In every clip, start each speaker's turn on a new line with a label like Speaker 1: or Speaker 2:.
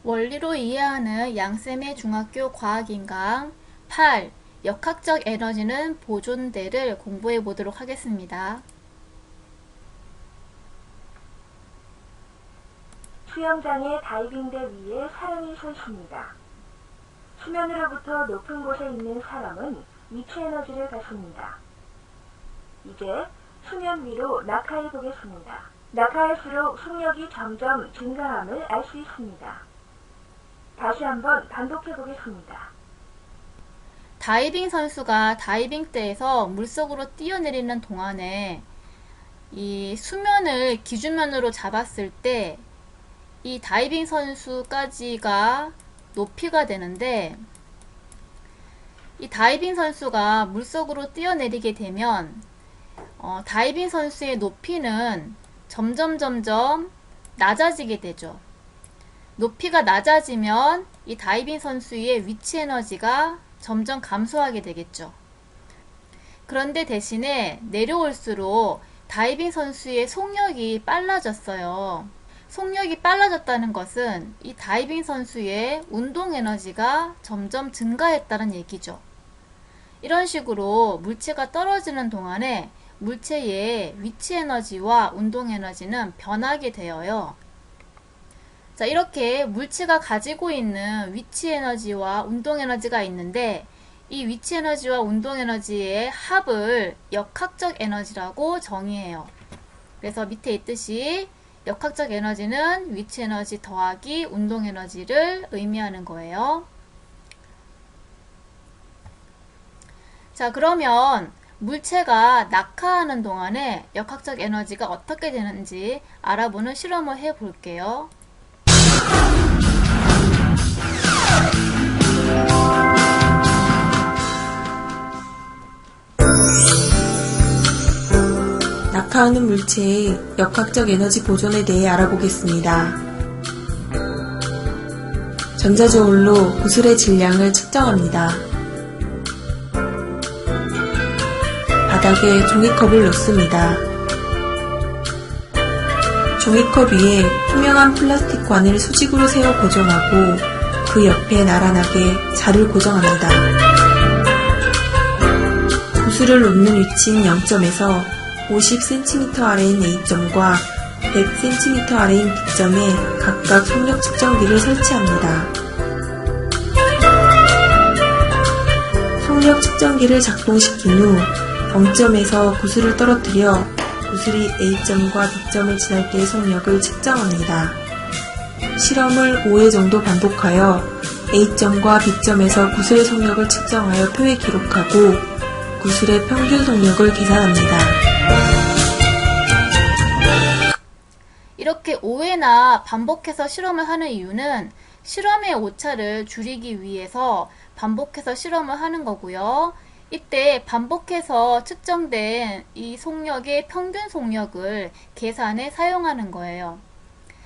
Speaker 1: 원리로 이해하는 양쌤의 중학교 과학인강 8. 역학적 에너지는 보존대를 공부해 보도록 하겠습니다.
Speaker 2: 수영장의 다이빙대 위에 사람이 서 있습니다. 수면으로부터 높은 곳에 있는 사람은 위치 에너지를 갖습니다. 이제 수면 위로 낙하해 보겠습니다. 낙하할수록 속력이 점점 증가함을 알 수 있습니다. 다시 한번 반복해 보겠습니다.
Speaker 1: 다이빙 선수가 다이빙대에서 물속으로 뛰어내리는 동안에 이 수면을 기준면으로 잡았을 때 이 다이빙 선수까지가 높이가 되는데, 이 다이빙 선수가 물속으로 뛰어내리게 되면 다이빙 선수의 높이는 점점 낮아지게 되죠. 높이가 낮아지면 이 다이빙 선수의 위치 에너지가 점점 감소하게 되겠죠. 그런데 대신에 내려올수록 다이빙 선수의 속력이 빨라졌어요. 속력이 빨라졌다는 것은 이 다이빙 선수의 운동 에너지가 점점 증가했다는 얘기죠. 이런 식으로 물체가 떨어지는 동안에 물체의 위치 에너지와 운동 에너지는 변하게 되어요. 자, 이렇게 물체가 가지고 있는 위치 에너지와 운동 에너지가 있는데, 이 위치 에너지와 운동 에너지의 합을 역학적 에너지라고 정의해요. 그래서 밑에 있듯이 역학적 에너지는 위치 에너지 더하기 운동 에너지를 의미하는 거예요. 자, 그러면 물체가 낙하하는 동안에 역학적 에너지가 어떻게 되는지 알아보는 실험을 해 볼게요.
Speaker 3: 낙하하는 물체의 역학적 에너지 보존에 대해 알아보겠습니다. 전자저울로 구슬의 질량을 측정합니다. 바닥에 종이컵을 놓습니다. 종이컵 위에 투명한 플라스틱 관을 수직으로 세워 고정하고 그 옆에 나란하게 자를 고정합니다. 구슬을 놓는 위치인 0점에서 50cm 아래인 A점과 100cm 아래인 B점에 각각 속력 측정기를 설치합니다. 속력 측정기를 작동시킨 후 0점에서 구슬을 떨어뜨려 구슬이 A점과 B점을 지날 때의 속력을 측정합니다. 실험을 5회 정도 반복하여 A점과 B점에서 구슬의 속력을 측정하여 표에 기록하고 구슬의 평균 속력을 계산합니다.
Speaker 1: 이렇게 5회나 반복해서 실험을 하는 이유는 실험의 오차를 줄이기 위해서 반복해서 실험을 하는 거고요. 이때 반복해서 측정된 이 속력의 평균 속력을 계산에 사용하는 거예요.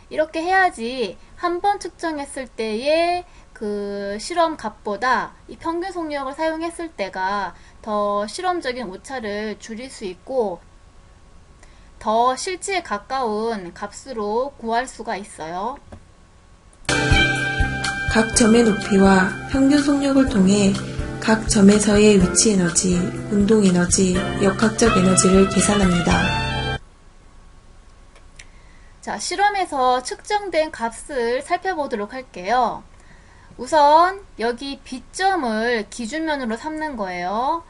Speaker 1: 이렇게 해야지 한 번 측정했을 때의 그 실험 값보다 이 평균 속력을 사용했을 때가 더 실험적인 오차를 줄일 수 있고 더 실제에 가까운 값으로 구할 수가 있어요.
Speaker 3: 각 점의 높이와 평균 속력을 통해 각 점에서의 위치 에너지, 운동 에너지, 역학적 에너지를 계산합니다.
Speaker 1: 자, 실험에서 측정된 값을 살펴보도록 할게요. 우선 여기 B점을 기준면으로 삼는 거예요.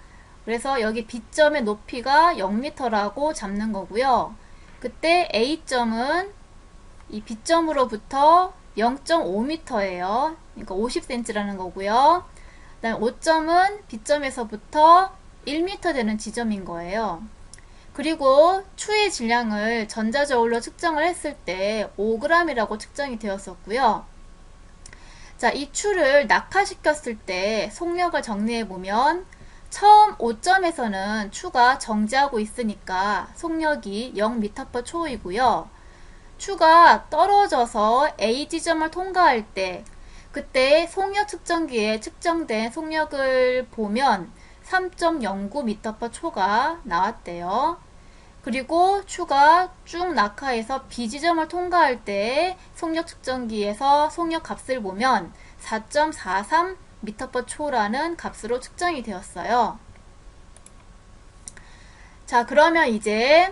Speaker 1: 그래서 여기 B점의 높이가 0m라고 잡는 거고요. 그때 A점은 이 B점으로부터 0.5m예요. 그러니까 50cm라는 거고요. 그 다음에 O점은 B점에서부터 1m 되는 지점인 거예요. 그리고 추의 질량을 전자저울로 측정을 했을 때 5g이라고 측정이 되었었고요. 자, 이 추를 낙하시켰을 때 속력을 정리해보면 처음 5점에서는 추가 정지하고 있으니까 속력이 0m/초이고요. 추가 떨어져서 A 지점을 통과할 때 그때 속력 측정기에 측정된 속력을 보면 3.09m/초가 나왔대요. 그리고 추가 쭉 낙하해서 B 지점을 통과할 때 속력 측정기에서 속력 값을 보면 4.43m/초라는 값으로 측정이 되었어요. 자, 그러면 이제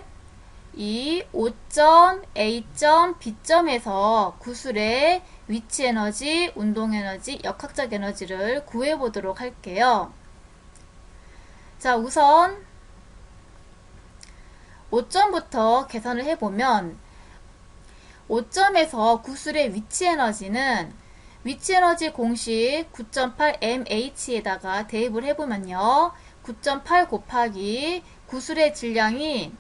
Speaker 1: 이 O점, A점, B점에서 구슬의 위치 에너지, 운동 에너지, 역학적 에너지를 구해 보도록 할게요. 자, 우선 O점부터 계산을 해보면 O점에서 구슬의 위치 에너지는 위치 에너지 공식 9.8mh에다가 대입을 해보면요. 9.8 곱하기 구슬의 질량이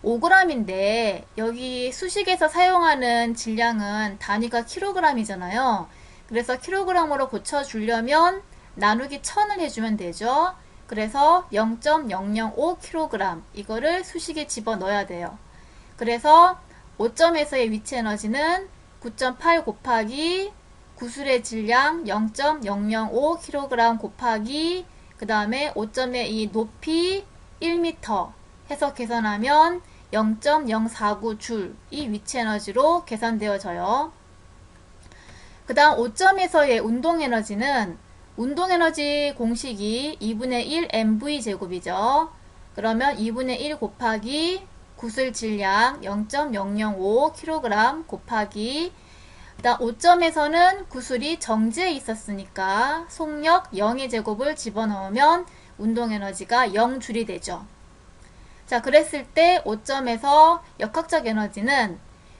Speaker 1: 5g인데 여기 수식에서 사용하는 질량은 단위가 kg이잖아요. 그래서 kg으로 고쳐주려면 나누기 1000을 해주면 되죠. 그래서 0.005kg 이거를 수식에 집어넣어야 돼요. 그래서 5점에서의 위치 에너지는 9.8 곱하기 구슬의 질량 0.005kg 곱하기 그 다음에 5점의 이 높이 1m 해서 계산하면 0.049줄 이 위치 에너지로 계산되어져요. 그 다음 5점에서의 운동 에너지는 운동 에너지 공식이 2분의 1 mv 제곱이죠. 그러면 2분의 1 곱하기 구슬 질량 0.005kg 곱하기 그다음 5점에서는 구슬이 정지해 있었으니까 속력 0의 제곱을 집어넣으면 운동 에너지가 0줄이 되죠. 자, 그랬을 때 5점에서 역학적 에너지는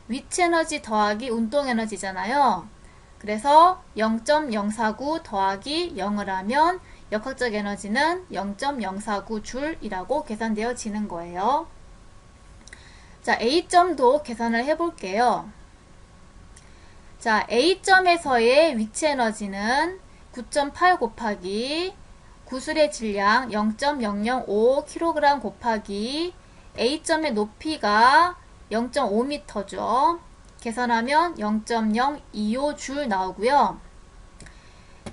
Speaker 1: 위치 에너지 더하기 운동 에너지잖아요. 그래서 0.049 더하기 0을 하면 역학적 에너지는 0.049줄이라고 계산되어지는 거예요. 자, A점도 계산을 해볼게요. 자, A점에서의 위치 에너지는 9.8 곱하기 구슬의 질량 0.005kg 곱하기 A점의 높이가 0.5m죠. 계산하면 0.025줄 나오고요.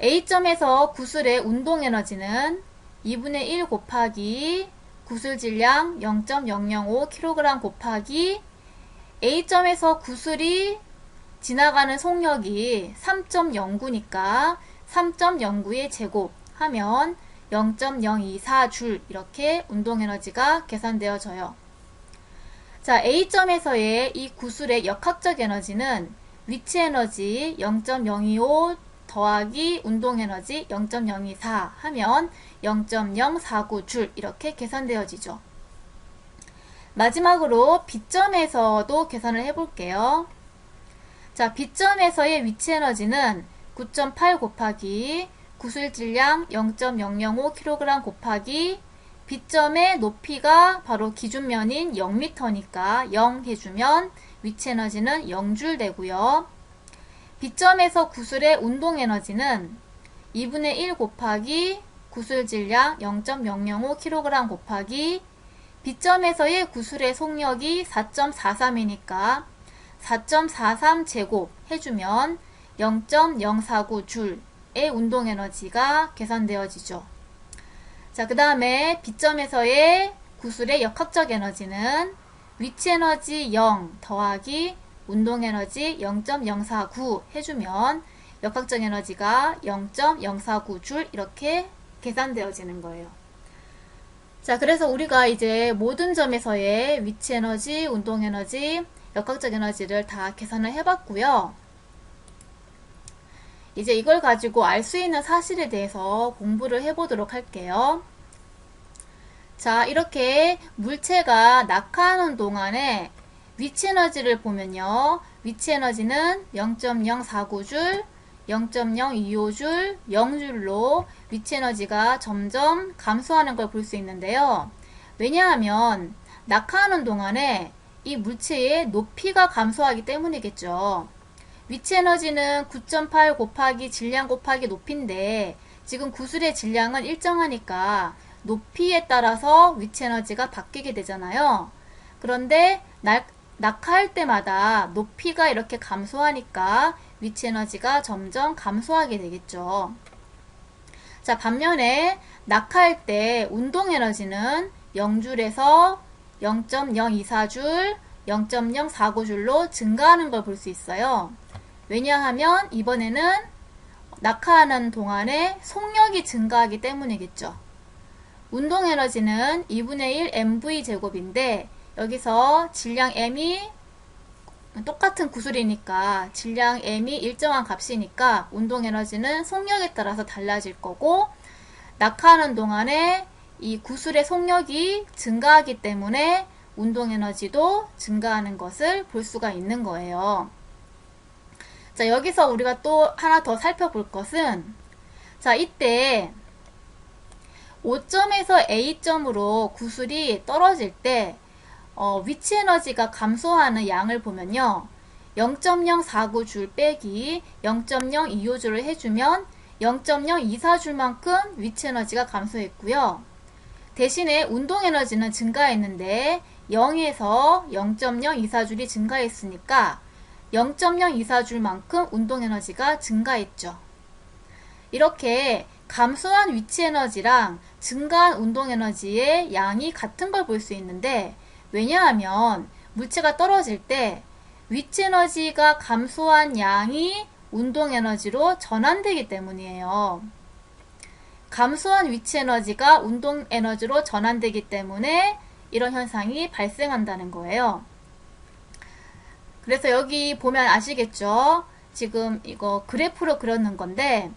Speaker 1: A점에서 구슬의 운동 에너지는 2분의 1 곱하기 구슬 질량 0.005kg 곱하기 A점에서 구슬이 지나가는 속력이 3.09니까 3.09의 제곱 하면 0.024줄 이렇게 운동 에너지가 계산되어져요. 자, A점에서의 이 구슬의 역학적 에너지는 위치 에너지 0.025 더하기 운동 에너지 0.024 하면 0.049줄 이렇게 계산되어지죠. 마지막으로 B점에서도 계산을 해볼게요. 자, B점에서의 위치 에너지는 9.8 곱하기 구슬 질량 0.005kg 곱하기 B점의 높이가 바로 기준면인 0m니까 0 해주면 위치 에너지는 0줄 되고요. B점에서 구슬의 운동 에너지는 2분의 1 곱하기 구슬 질량 0.005kg 곱하기 B점에서의 구슬의 속력이 4.43이니까 4.43 제곱 해주면 0.049줄의 운동 에너지가 계산되어지죠. 자, 그 다음에 B점에서의 구슬의 역학적 에너지는 위치 에너지 0 더하기 운동 에너지 0.049 해주면 역학적 에너지가 0.049줄 이렇게 계산되어지는 거예요. 자, 그래서 우리가 이제 모든 점에서의 위치 에너지, 운동 에너지, 역학적 에너지를 다 계산을 해봤고요. 이제 이걸 가지고 알 수 있는 사실에 대해서 공부를 해보도록 할게요. 자, 이렇게 물체가 낙하하는 동안에 위치 에너지를 보면요. 위치 에너지는 0.049줄, 0.025줄, 0줄로 위치 에너지가 점점 감소하는 걸 볼 수 있는데요. 왜냐하면 낙하하는 동안에 이 물체의 높이가 감소하기 때문이겠죠. 위치 에너지는 9.8 곱하기 질량 곱하기 높이인데 지금 구슬의 질량은 일정하니까 높이에 따라서 위치 에너지가 바뀌게 되잖아요. 그런데 낙하할 때마다 높이가 이렇게 감소하니까 위치 에너지가 점점 감소하게 되겠죠. 자, 반면에 낙하할 때 운동 에너지는 0줄에서 0.024줄, 0.049줄로 증가하는 걸 볼 수 있어요. 왜냐하면 이번에는 낙하하는 동안에 속력이 증가하기 때문이겠죠. 운동 에너지는 2분의 1 mv 제곱인데 여기서 질량 m이 똑같은 구슬이니까 질량 m이 일정한 값이니까 운동 에너지는 속력에 따라서 달라질 거고, 낙하하는 동안에 이 구슬의 속력이 증가하기 때문에 운동 에너지도 증가하는 것을 볼 수가 있는 거예요. 자, 여기서 우리가 또 하나 더 살펴볼 것은, 자, 이때 O점에서 A점으로 구슬이 떨어질 때 위치 에너지가 감소하는 양을 보면요, 0.049줄 빼기 0.025줄을 해주면 0.024줄만큼 위치 에너지가 감소했고요. 대신에 운동 에너지는 증가했는데 0에서 0.024줄이 증가했으니까 0.024줄만큼 운동 에너지가 증가했죠. 이렇게 감소한 위치 에너지랑 증가한 운동 에너지의 양이 같은 걸 볼 수 있는데, 왜냐하면 물체가 떨어질 때 위치 에너지가 감소한 양이 운동 에너지로 전환되기 때문이에요. 감소한 위치 에너지가 운동 에너지로 전환되기 때문에 이런 현상이 발생한다는 거예요. 그래서 여기 보면 아시겠죠? 지금 이거 그래프로 그렸는 건데,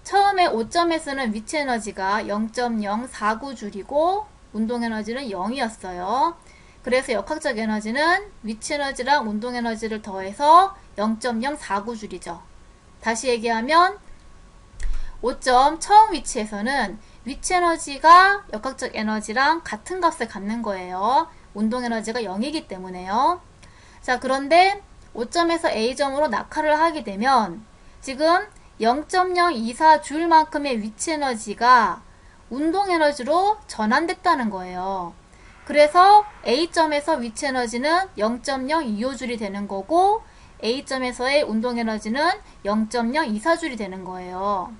Speaker 1: 처음에 5점에서는 위치 에너지가 0.049줄이고 운동 에너지는 0이었어요. 그래서 역학적 에너지는 위치 에너지랑 운동 에너지를 더해서 0.049줄이죠. 다시 얘기하면 5점 처음 위치에서는 위치 에너지가 역학적 에너지랑 같은 값을 갖는 거예요. 운동 에너지가 0이기 때문에요. 자, 그런데 5점에서 A점으로 낙하를 하게 되면 지금 0.024줄만큼의 위치 에너지가 운동 에너지로 전환됐다는 거예요. 그래서 A점에서 위치 에너지는 0.025줄이 되는 거고, A점에서의 운동 에너지는 0.024줄이 되는 거예요.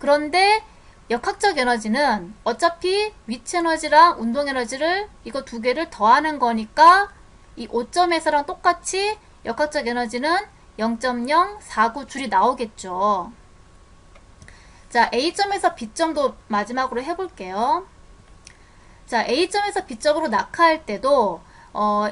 Speaker 1: 그런데 역학적 에너지는 어차피 위치 에너지랑 운동 에너지를 이거 두 개를 더하는 거니까 이 5점에서랑 똑같이 역학적 에너지는 0.049줄이 나오겠죠. 자, A점에서 B점도 마지막으로 해볼게요. 자, A점에서 B점으로 낙하할 때도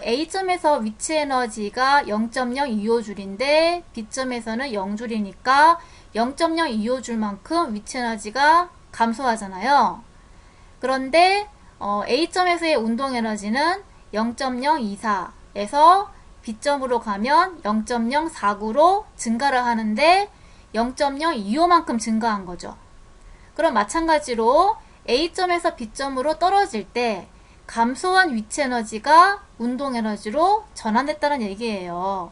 Speaker 1: A점에서 위치 에너지가 0.025줄인데 B점에서는 0줄이니까 0.025줄만큼 위치 에너지가 감소하잖아요. 그런데 A점에서의 운동 에너지는 0.024에서 B점으로 가면 0.049로 증가를 하는데 0.025만큼 증가한 거죠. 그럼 마찬가지로 A점에서 B점으로 떨어질 때 감소한 위치 에너지가 운동 에너지로 전환됐다는 얘기예요.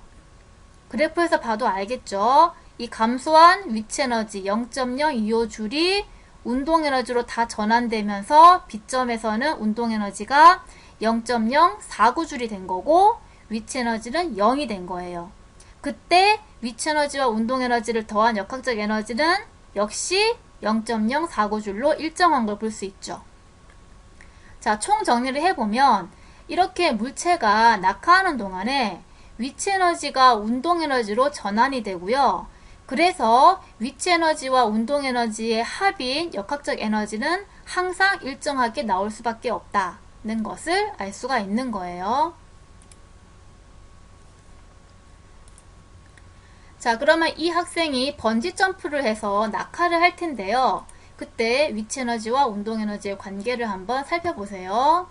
Speaker 1: 그래프에서 봐도 알겠죠? 이 감소한 위치 에너지 0.025줄이 운동 에너지로 다 전환되면서 B점에서는 운동 에너지가 0.049줄이 된 거고 위치 에너지는 0이 된 거예요. 그때 위치 에너지와 운동 에너지를 더한 역학적 에너지는 역시 0.049줄로 일정한 걸 볼 수 있죠. 자, 총 정리를 해보면 이렇게 물체가 낙하하는 동안에 위치 에너지가 운동 에너지로 전환이 되고요. 그래서 위치 에너지와 운동 에너지의 합인 역학적 에너지는 항상 일정하게 나올 수밖에 없다는 것을 알 수가 있는 거예요. 자, 그러면 이 학생이 번지 점프를 해서 낙하를 할 텐데요. 그때 위치 에너지와 운동 에너지의 관계를 한번 살펴보세요.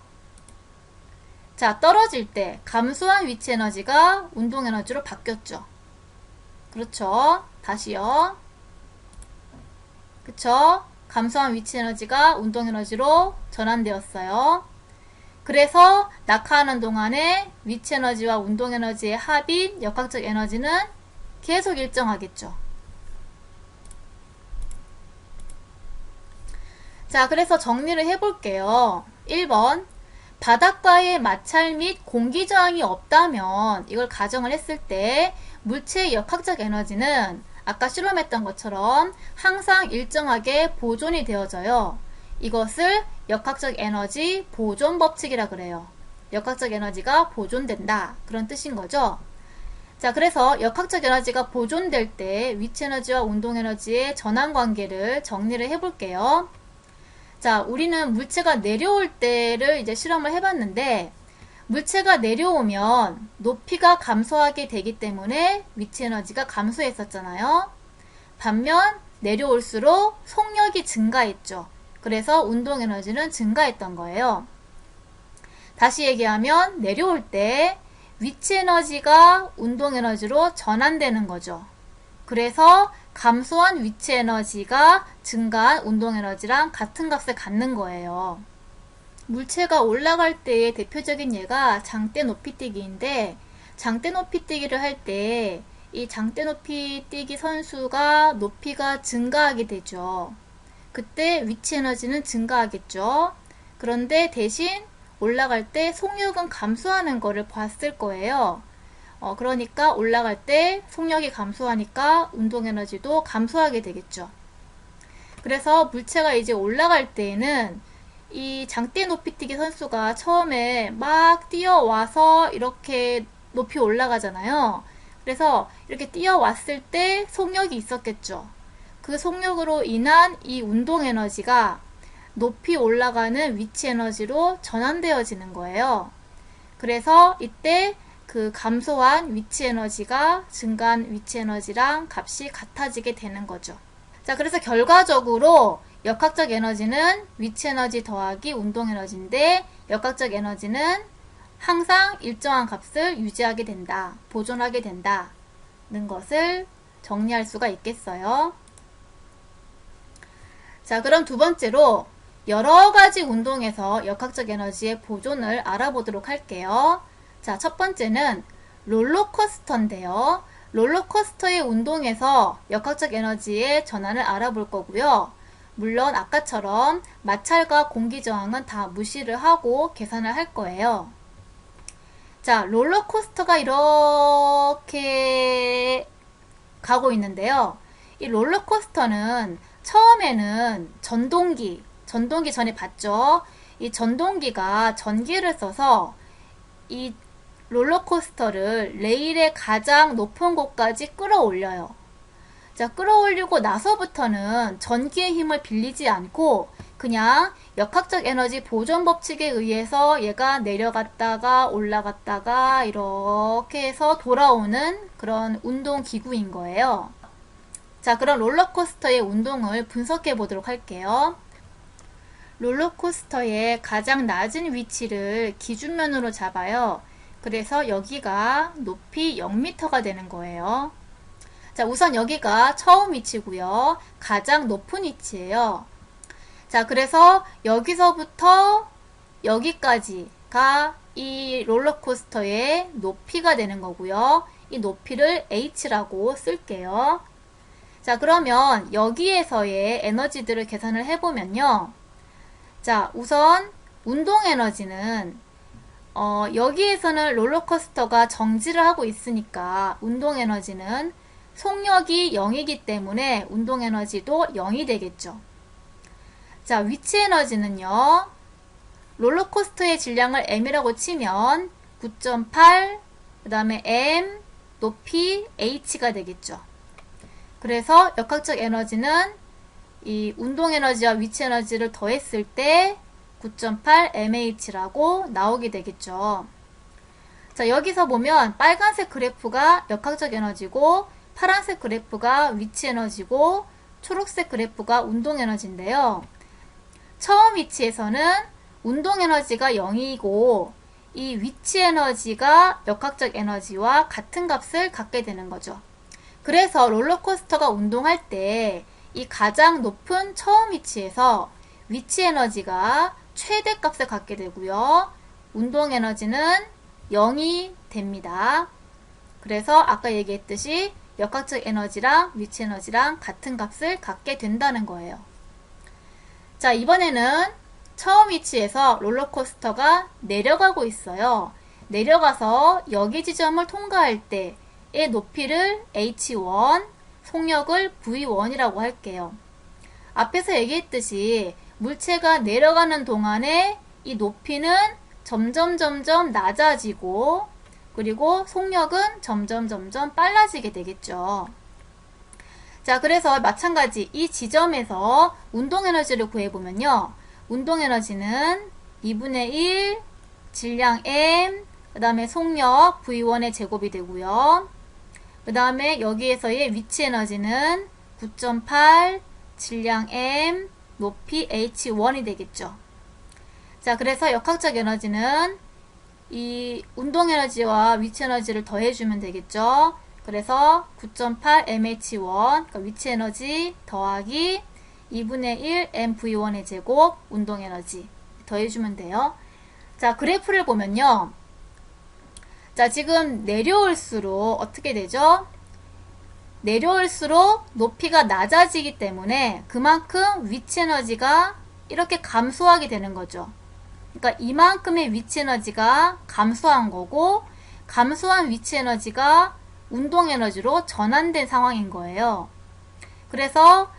Speaker 1: 자, 떨어질 때 감소한 위치 에너지가 운동 에너지로 바뀌었죠. 그렇죠? 다시요. 그쵸? 감소한 위치 에너지가 운동 에너지로 전환되었어요. 그래서 낙하하는 동안에 위치 에너지와 운동 에너지의 합인 역학적 에너지는 계속 일정하겠죠. 자, 그래서 정리를 해볼게요. 1번, 바닷가에 마찰 및 공기 저항이 없다면 이걸 가정을 했을 때 물체의 역학적 에너지는 아까 실험했던 것처럼 항상 일정하게 보존이 되어져요. 이것을 역학적 에너지 보존 법칙이라 그래요. 역학적 에너지가 보존된다. 그런 뜻인 거죠. 자, 그래서 역학적 에너지가 보존될 때 위치 에너지와 운동 에너지의 전환 관계를 정리를 해볼게요. 자, 우리는 물체가 내려올 때를 이제 실험을 해봤는데, 물체가 내려오면 높이가 감소하게 되기 때문에 위치 에너지가 감소했었잖아요. 반면 내려올수록 속력이 증가했죠. 그래서 운동 에너지는 증가했던 거예요. 다시 얘기하면 내려올 때 위치 에너지가 운동 에너지로 전환되는 거죠. 그래서 감소한 위치 에너지가 증가한 운동 에너지랑 같은 값을 갖는 거예요. 물체가 올라갈 때의 대표적인 예가 장대 높이뛰기인데, 장대 높이뛰기를 할 때 이 장대 높이뛰기 선수가 높이가 증가하게 되죠. 그때 위치 에너지는 증가하겠죠. 그런데 대신 올라갈 때 속력은 감소하는 거를 봤을 거예요. 그러니까 올라갈 때 속력이 감소하니까 운동 에너지도 감소하게 되겠죠. 그래서 물체가 이제 올라갈 때에는 이 장대 높이뛰기 선수가 처음에 막 뛰어와서 이렇게 높이 올라가잖아요. 그래서 이렇게 뛰어왔을 때 속력이 있었겠죠. 그 속력으로 인한 이 운동 에너지가 높이 올라가는 위치 에너지로 전환되어지는 거예요. 그래서 이때 그 감소한 위치 에너지가 증가한 위치 에너지랑 값이 같아지게 되는 거죠. 자, 그래서 결과적으로 역학적 에너지는 위치 에너지 더하기 운동 에너지인데, 역학적 에너지는 항상 일정한 값을 유지하게 된다, 보존하게 된다는 것을 정리할 수가 있겠어요. 자, 그럼 두 번째로 여러 가지 운동에서 역학적 에너지의 보존을 알아보도록 할게요. 자, 첫 번째는 롤러코스터인데요. 롤러코스터의 운동에서 역학적 에너지의 전환을 알아볼 거고요. 물론 아까처럼 마찰과 공기 저항은 다 무시를 하고 계산을 할 거예요. 자, 롤러코스터가 이렇게 가고 있는데요. 이 롤러코스터는 처음에는 전동기 전에 봤죠? 이 전동기가 전기를 써서 이 롤러코스터를 레일의 가장 높은 곳까지 끌어올려요. 자, 끌어올리고 나서부터는 전기의 힘을 빌리지 않고 그냥 역학적 에너지 보존 법칙에 의해서 얘가 내려갔다가 올라갔다가 이렇게 해서 돌아오는 그런 운동 기구인 거예요. 자, 그럼 롤러코스터의 운동을 분석해 보도록 할게요. 롤러코스터의 가장 낮은 위치를 기준면으로 잡아요. 그래서 여기가 높이 0m가 되는 거예요. 자, 우선 여기가 처음 위치고요. 가장 높은 위치예요. 자, 그래서 여기서부터 여기까지가 이 롤러코스터의 높이가 되는 거고요. 이 높이를 h라고 쓸게요. 자, 그러면 여기에서의 에너지들을 계산을 해보면요. 자, 우선 운동 에너지는 여기에서는 롤러코스터가 정지를 하고 있으니까 운동 에너지는 속력이 0이기 때문에 운동 에너지도 0이 되겠죠. 자, 위치 에너지는요. 롤러코스터의 질량을 m이라고 치면 9.8, 그 다음에 m, 높이 h가 되겠죠. 그래서 역학적 에너지는 이 운동 에너지와 위치 에너지를 더했을 때 9.8 mh라고 나오게 되겠죠. 자, 여기서 보면 빨간색 그래프가 역학적 에너지고 파란색 그래프가 위치 에너지고 초록색 그래프가 운동 에너지인데요. 처음 위치에서는 운동 에너지가 0이고 이 위치 에너지가 역학적 에너지와 같은 값을 갖게 되는 거죠. 그래서 롤러코스터가 운동할 때 이 가장 높은 처음 위치에서 위치 에너지가 최대값을 갖게 되고요. 운동 에너지는 0이 됩니다. 그래서 아까 얘기했듯이 역학적 에너지랑 위치 에너지랑 같은 값을 갖게 된다는 거예요. 자, 이번에는 처음 위치에서 롤러코스터가 내려가고 있어요. 내려가서 여기 지점을 통과할 때의 높이를 h1, 속력을 v1이라고 할게요. 앞에서 얘기했듯이 물체가 내려가는 동안에 이 높이는 점점 낮아지고, 그리고 속력은 점점 빨라지게 되겠죠. 자, 그래서 마찬가지 이 지점에서 운동 에너지를 구해보면요. 운동 에너지는 2분의 1 질량 m, 그 다음에 속력 V1의 제곱이 되고요. 그 다음에 여기에서의 위치 에너지는 9.8 질량 m, 높이 h1이 되겠죠. 자, 그래서 역학적 에너지는 이 운동 에너지와 위치 에너지를 더해주면 되겠죠. 그래서 9.8 mh1, 그러니까 위치 에너지 더하기 2분의 1 mv1의 제곱 운동 에너지 더해주면 돼요. 자, 그래프를 보면요. 자, 지금 내려올수록 어떻게 되죠? 내려올수록 높이가 낮아지기 때문에 그만큼 위치 에너지가 이렇게 감소하게 되는 거죠. 그러니까 이만큼의 위치 에너지가 감소한 거고, 감소한 위치 에너지가 운동 에너지로 전환된 상황인 거예요. 그래서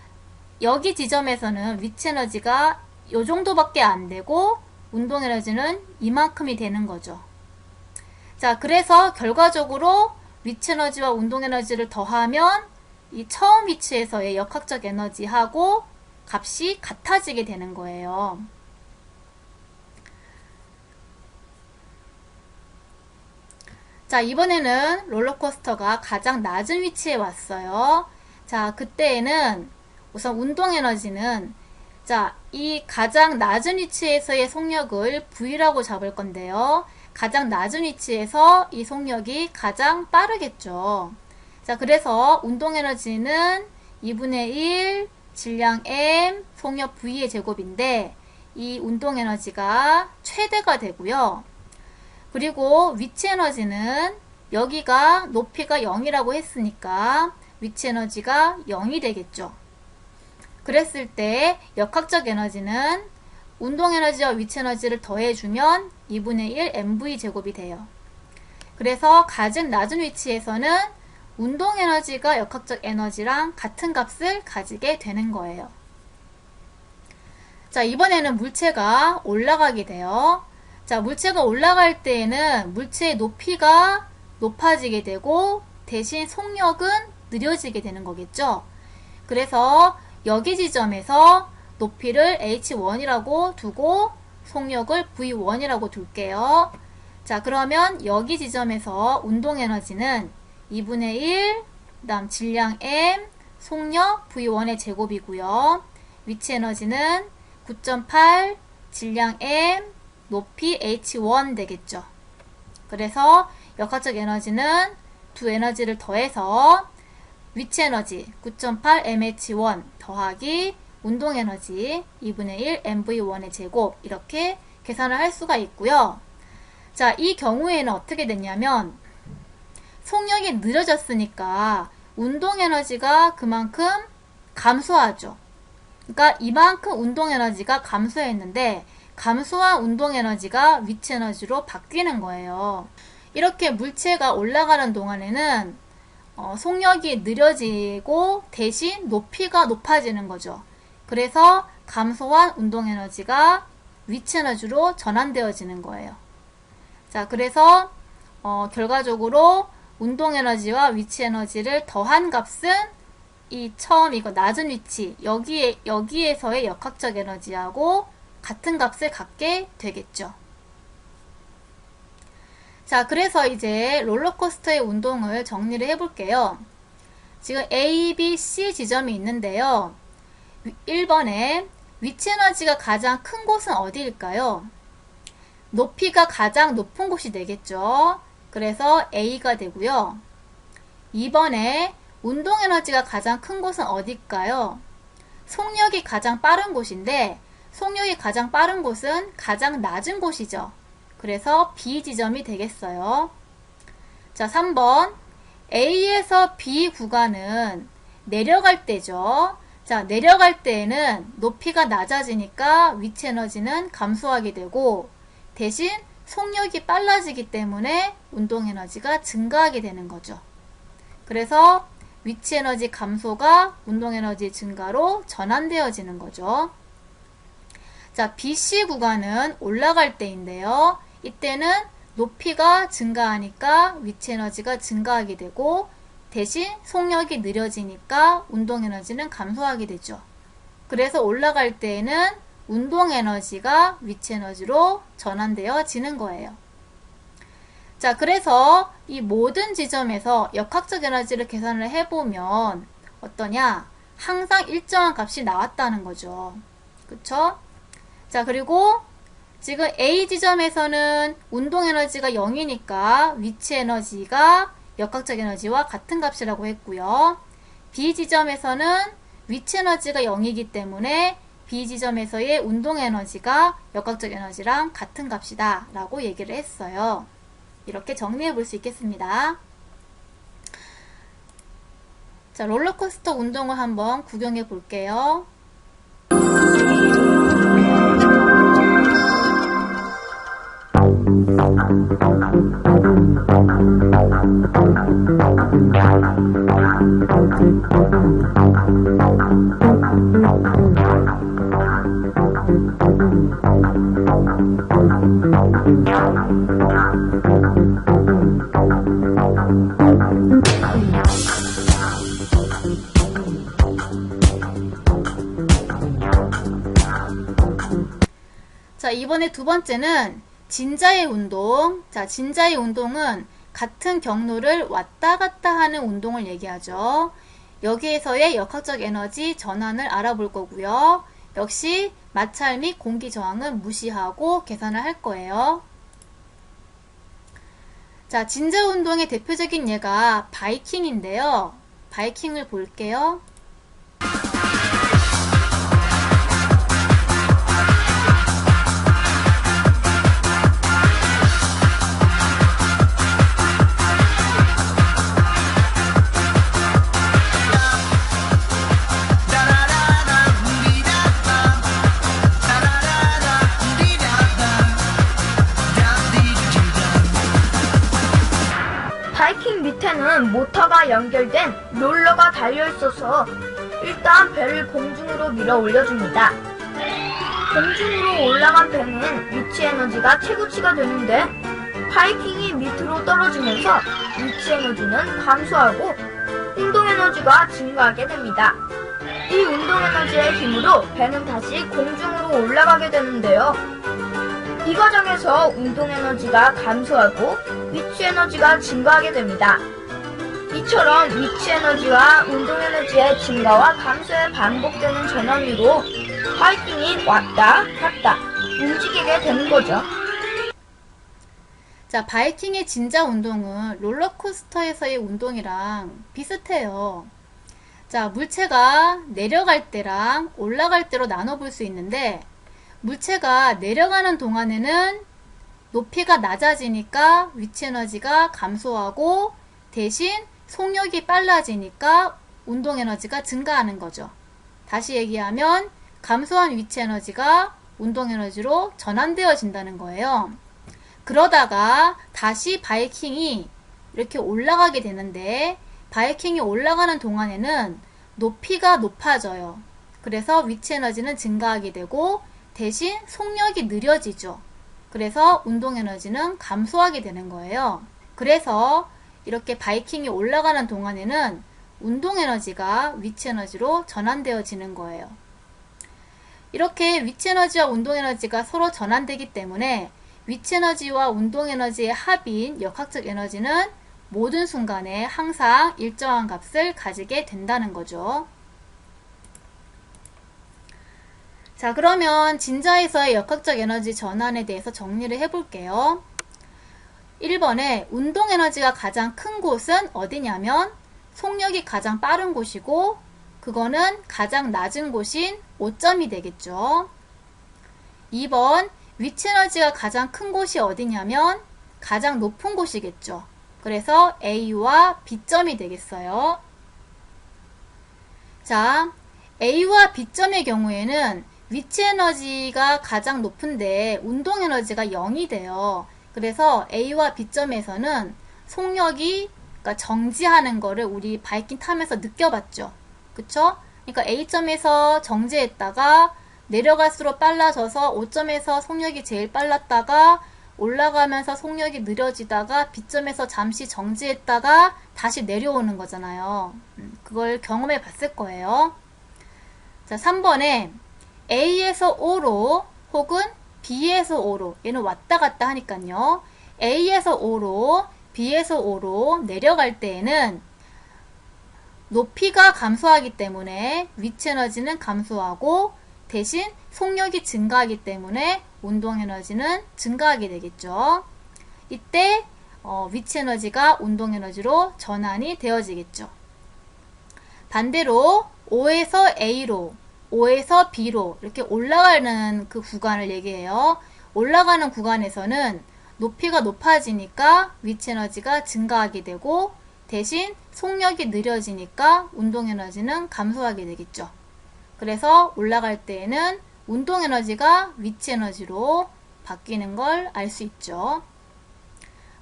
Speaker 1: 여기 지점에서는 위치 에너지가 이 정도밖에 안 되고 운동 에너지는 이만큼이 되는 거죠. 자, 그래서 결과적으로 위치 에너지와 운동 에너지를 더하면 이 처음 위치에서의 역학적 에너지하고 값이 같아지게 되는 거예요. 자, 이번에는 롤러코스터가 가장 낮은 위치에 왔어요. 자, 그때에는 우선 운동 에너지는, 자, 이 가장 낮은 위치에서의 속력을 V라고 잡을 건데요. 가장 낮은 위치에서 이 속력이 가장 빠르겠죠. 자, 그래서 운동 에너지는 2분의 1 질량 m, 속력 V의 제곱인데, 이 운동 에너지가 최대가 되고요. 그리고 위치 에너지는 여기가 높이가 0이라고 했으니까 위치 에너지가 0이 되겠죠. 그랬을 때 역학적 에너지는 운동 에너지와 위치 에너지를 더해주면 2분의 1 mv 제곱이 돼요. 그래서 가장 낮은 위치에서는 운동 에너지가 역학적 에너지랑 같은 값을 가지게 되는 거예요. 자, 이번에는 물체가 올라가게 돼요. 자, 물체가 올라갈 때에는 물체의 높이가 높아지게 되고 대신 속력은 느려지게 되는 거겠죠. 그래서 여기 지점에서 높이를 h1이라고 두고 속력을 v1이라고 둘게요. 자, 그러면 여기 지점에서 운동 에너지는 2분의 1, 그 다음 질량 m, 속력 v1의 제곱이고요. 위치 에너지는 9.8 질량 m, 높이 h1 되겠죠. 그래서 역학적 에너지는 두 에너지를 더해서 위치 에너지 9.8 mh1 더하기 운동 에너지 2분의 1 mv1의 제곱, 이렇게 계산을 할 수가 있고요. 자, 이 경우에는 어떻게 됐냐면 속력이 느려졌으니까 운동 에너지가 그만큼 감소하죠. 그러니까 이만큼 운동 에너지가 감소했는데 감소한 운동 에너지가 위치 에너지로 바뀌는 거예요. 이렇게 물체가 올라가는 동안에는 속력이 느려지고 대신 높이가 높아지는 거죠. 그래서 감소한 운동 에너지가 위치 에너지로 전환되어지는 거예요. 자, 그래서 결과적으로 운동 에너지와 위치 에너지를 더한 값은 이 처음 이거 낮은 위치 여기에서의 역학적 에너지하고 같은 값을 갖게 되겠죠. 자, 그래서 이제 롤러코스터의 운동을 정리를 해볼게요. 지금 A, B, C 지점이 있는데요. 1번에 위치 에너지가 가장 큰 곳은 어디일까요? 높이가 가장 높은 곳이 되겠죠. 그래서 A가 되고요. 2번에 운동 에너지가 가장 큰 곳은 어디일까요? 속력이 가장 빠른 곳인데 속력이 가장 빠른 곳은 가장 낮은 곳이죠. 그래서 B 지점이 되겠어요. 자, 3번 A에서 B 구간은 내려갈 때죠. 자, 내려갈 때에는 높이가 낮아지니까 위치 에너지는 감소하게 되고 대신 속력이 빨라지기 때문에 운동 에너지가 증가하게 되는 거죠. 그래서 위치 에너지 감소가 운동 에너지 증가로 전환되어지는 거죠. 자, BC 구간은 올라갈 때인데요. 이때는 높이가 증가하니까 위치 에너지가 증가하게 되고 대신 속력이 느려지니까 운동 에너지는 감소하게 되죠. 그래서 올라갈 때에는 운동 에너지가 위치 에너지로 전환되어지는 거예요. 자, 그래서 이 모든 지점에서 역학적 에너지를 계산을 해보면 어떠냐? 항상 일정한 값이 나왔다는 거죠. 그쵸? 자, 그리고 지금 A 지점에서는 운동 에너지가 0이니까 위치 에너지가 역학적 에너지와 같은 값이라고 했고요. B 지점에서는 위치 에너지가 0이기 때문에 B 지점에서의 운동 에너지가 역학적 에너지랑 같은 값이다 라고 얘기를 했어요. 이렇게 정리해 볼 수 있겠습니다. 자, 롤러코스터 운동을 한번 구경해 볼게요. 자, 이번에 두 번째는 진자의 운동. 자, 진자의 운동은 같은 경로를 왔다 갔다 하는 운동을 얘기하죠. 여기에서의 역학적 에너지 전환을 알아볼 거고요. 역시 마찰 및 공기 저항은 무시하고 계산을 할 거예요. 자, 진자 운동의 대표적인 예가 바이킹인데요. 바이킹을 볼게요.
Speaker 4: 바이킹 밑에는 모터가 연결된 롤러가 달려있어서 일단 배를 공중으로 밀어 올려줍니다. 공중으로 올라간 배는 위치 에너지가 최고치가 되는데 바이킹이 밑으로 떨어지면서 위치 에너지는 감소하고 운동 에너지가 증가하게 됩니다. 이 운동 에너지의 힘으로 배는 다시 공중으로 올라가게 되는데요. 이 과정에서 운동 에너지가 감소하고 위치 에너지가 증가하게 됩니다. 이처럼 위치 에너지와 운동 에너지의 증가와 감소에 반복되는 전환으로 바이킹이 왔다 갔다 움직이게 되는 거죠.
Speaker 1: 자, 바이킹의 진자 운동은 롤러코스터에서의 운동이랑 비슷해요. 자, 물체가 내려갈 때랑 올라갈 때로 나눠볼 수 있는데 물체가 내려가는 동안에는 높이가 낮아지니까 위치 에너지가 감소하고 대신 속력이 빨라지니까 운동 에너지가 증가하는 거죠. 다시 얘기하면 감소한 위치 에너지가 운동 에너지로 전환되어진다는 거예요. 그러다가 다시 바이킹이 이렇게 올라가게 되는데 바이킹이 올라가는 동안에는 높이가 높아져요. 그래서 위치 에너지는 증가하게 되고 대신 속력이 느려지죠. 그래서 운동 에너지는 감소하게 되는 거예요. 그래서 이렇게 바이킹이 올라가는 동안에는 운동 에너지가 위치 에너지로 전환되어지는 거예요. 이렇게 위치 에너지와 운동 에너지가 서로 전환되기 때문에 위치 에너지와 운동 에너지의 합인 역학적 에너지는 모든 순간에 항상 일정한 값을 가지게 된다는 거죠. 자, 그러면 진자에서의 역학적 에너지 전환에 대해서 정리를 해볼게요. 1번에 운동 에너지가 가장 큰 곳은 어디냐면 속력이 가장 빠른 곳이고 그거는 가장 낮은 곳인 5점이 되겠죠. 2번 위치 에너지가 가장 큰 곳이 어디냐면 가장 높은 곳이겠죠. 그래서 A와 B점이 되겠어요. 자, A와 B점의 경우에는 위치 에너지가 가장 높은데 운동 에너지가 0이 돼요. 그래서 A와 B점에서는 속력이 그러니까 정지하는 거를 우리 바이킹 타면서 느껴봤죠. 그쵸? 그러니까 A점에서 정지했다가 내려갈수록 빨라져서 5점에서 속력이 제일 빨랐다가 올라가면서 속력이 느려지다가 B점에서 잠시 정지했다가 다시 내려오는 거잖아요. 그걸 경험해 봤을 거예요. 자, 3번에 A에서 O로 혹은 B에서 O로, 얘는 왔다 갔다 하니까요. A에서 O로 B에서 O로 내려갈 때에는 높이가 감소하기 때문에 위치 에너지는 감소하고 대신 속력이 증가하기 때문에 운동 에너지는 증가하게 되겠죠. 이때 위치 에너지가 운동 에너지로 전환이 되어지겠죠. 반대로 O에서 A로, O에서 B로 이렇게 올라가는 그 구간을 얘기해요. 올라가는 구간에서는 높이가 높아지니까 위치 에너지가 증가하게 되고 대신 속력이 느려지니까 운동 에너지는 감소하게 되겠죠. 그래서 올라갈 때에는 운동 에너지가 위치 에너지로 바뀌는 걸 알 수 있죠.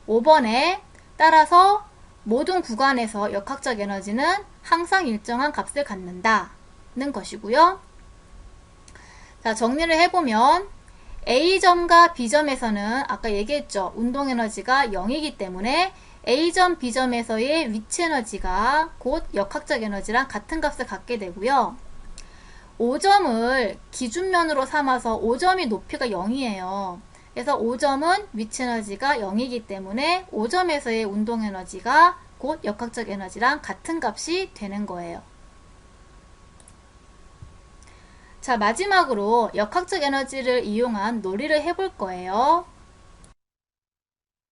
Speaker 1: 5번에 따라서 모든 구간에서 역학적 에너지는 항상 일정한 값을 갖는다는 것이고요. 자, 정리를 해보면 A점과 B점에서는 아까 얘기했죠. 운동 에너지가 0이기 때문에 A점, B점에서의 위치 에너지가 곧 역학적 에너지랑 같은 값을 갖게 되고요. 5점을 기준면으로 삼아서 5점이 높이가 0이에요. 그래서 5점은 위치 에너지가 0이기 때문에 5점에서의 운동 에너지가 곧 역학적 에너지랑 같은 값이 되는 거예요. 자, 마지막으로 역학적 에너지를 이용한 놀이를 해볼 거예요.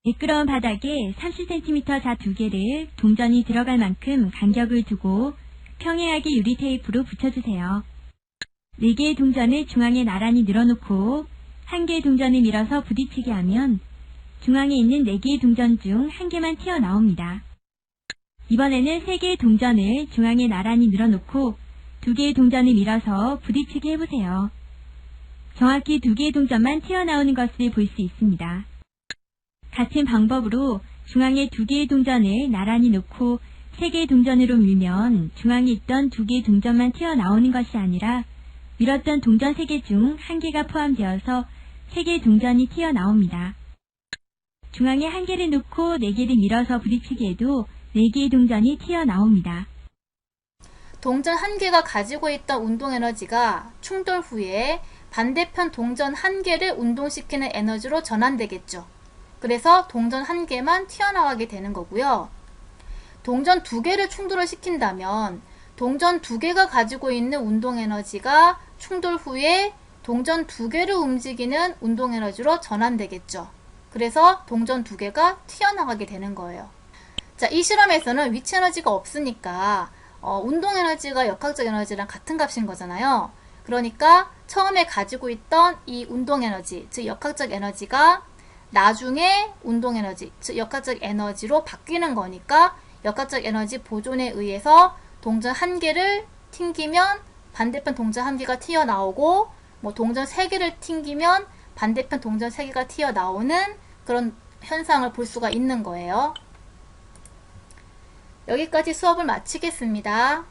Speaker 5: 미끄러운 바닥에 30cm 자 2개를 동전이 들어갈 만큼 간격을 두고 평행하게 유리 테이프로 붙여주세요. 4개의 동전을 중앙에 나란히 늘어놓고 1개의 동전을 밀어서 부딪히게 하면 중앙에 있는 4개의 동전 중 1개만 튀어나옵니다. 이번에는 3개의 동전을 중앙에 나란히 늘어놓고 2개의 동전을 밀어서 부딪히게 해보세요. 정확히 2개의 동전만 튀어나오는 것을 볼 수 있습니다. 같은 방법으로 중앙에 2개의 동전을 나란히 놓고 3개의 동전으로 밀면 중앙에 있던 2개의 동전만 튀어나오는 것이 아니라 밀었던 동전 3개 중 1개가 포함되어서 3개의 동전이 튀어나옵니다. 중앙에 1개를 놓고 4개를 밀어서 부딪히게 해도 4개의 동전이 튀어나옵니다.
Speaker 1: 동전 1개가 가지고 있던 운동 에너지가 충돌 후에 반대편 동전 1개를 운동시키는 에너지로 전환되겠죠. 그래서 동전 1개만 튀어나가게 되는 거고요. 동전 2개를 충돌을 시킨다면 동전 2개가 가지고 있는 운동 에너지가 충돌 후에 동전 2개를 움직이는 운동 에너지로 전환되겠죠. 그래서 동전 2개가 튀어나가게 되는 거예요. 자, 이 실험에서는 위치 에너지가 없으니까 운동 에너지가 역학적 에너지랑 같은 값인 거잖아요. 그러니까 처음에 가지고 있던 이 운동 에너지, 즉 역학적 에너지가 나중에 운동 에너지, 즉 역학적 에너지로 바뀌는 거니까 역학적 에너지 보존에 의해서 동전 1개를 튕기면 반대편 동전 1개가 튀어나오고 뭐 동전 3개를 튕기면 반대편 동전 3개가 튀어나오는 그런 현상을 볼 수가 있는 거예요. 여기까지 수업을 마치겠습니다.